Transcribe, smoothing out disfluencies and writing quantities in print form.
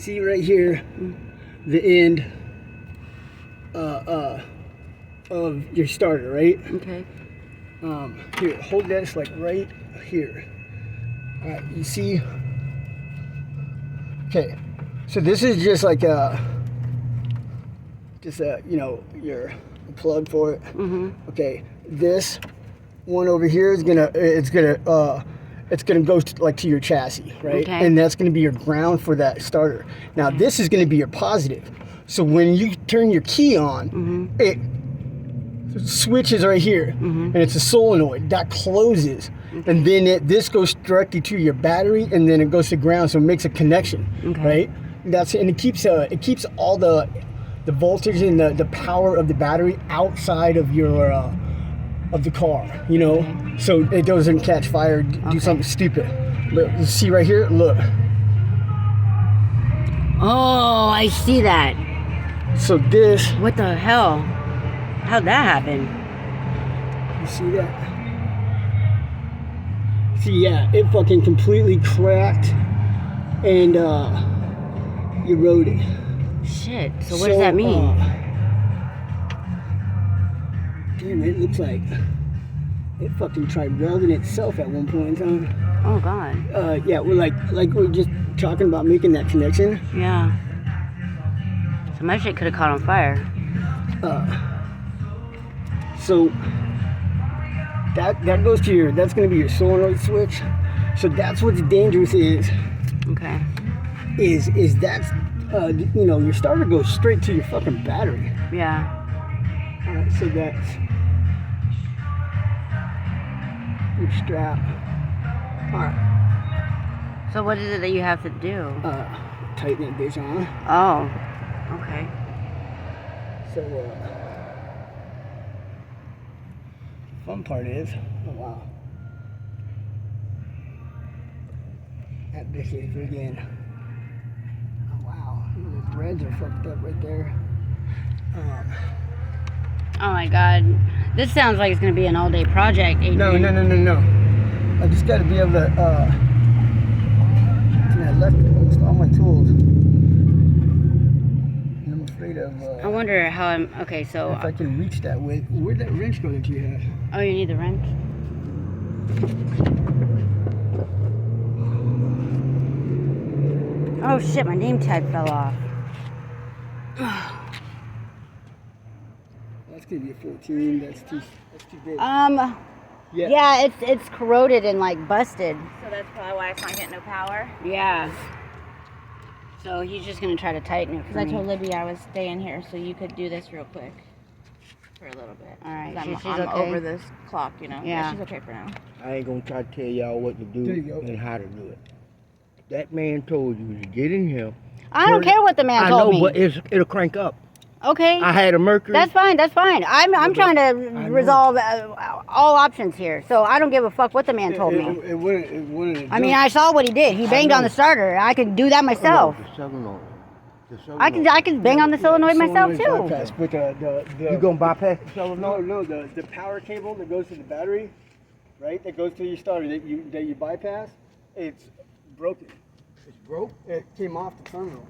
see right here, the end of your starter, right? Okay. Here, hold this like right here. All right, you see? Okay, so this is just like you know, your plug for it. Okay, this one over here is it's gonna go to your chassis, right? Okay. And that's gonna be your ground for that starter. Now this is gonna be your positive. So when you turn your key on, it switches right here, and it's a solenoid that closes, and then this goes directly to your battery, and then it goes to ground, so it makes a connection, right? And it keeps all the voltage and the power of the battery outside of your of the car, you know, so it doesn't catch fire, do something stupid. Look, you see right here, look. Oh, I see that. So this, What the hell? How'd that happen? you see that? See, yeah, it fucking completely cracked and eroded. Shit. So what does that mean? Damn, it looks like it fucking tried welding itself at one point in time. Oh God. Yeah, we're like we're just talking about making that connection. Yeah. So my shit could have caught on fire. So that goes to that's gonna be your solenoid switch. So that's what's dangerous Okay. is that's you know, your starter goes straight to your fucking battery. Yeah. Alright, so that's your strap. Alright. So what is it that you have to do? Tighten that bitch on. Oh. Okay. So fun part is, oh wow, that bitch is friggin', oh wow, the threads are fucked up right there. Oh my God. This sounds like it's gonna be an all-day project, Adrian. No. I just gotta be able to, I left almost all my tools. And I'm afraid of, I wonder how I'm. Okay, so. if I can reach that way. Where'd that wrench go that you had? Oh, you need the wrench? Oh shit, my name tag fell off. That's gonna be a 14, that's too big. Yeah, it's corroded and like busted. So that's probably why it's not getting no power. Yeah. So he's just gonna try to tighten it for Because I me. told Libby I was staying here, so you could do this real quick for a little bit. All right, 'Cause she's I'm okay? over this clock, you know. Yeah. She's okay for now. I ain't gonna try to tell y'all what to There you do go. and how to do it. That man told you to get in here. I don't care what the man I told know, me. but it'll crank up. Okay. I had a Mercury. That's fine. I'm trying to know. resolve all options here. So I don't give a fuck what the man told me. It wouldn't. I mean, I saw what he did. He banged on the starter. I can do that myself. The solenoid. I can bang on the solenoid myself too. Bypass, but You gonna bypass the solenoid? no, the power cable that goes to the battery, right? That goes to your starter that you bypass, it's broken. It's broke. It came off the terminal.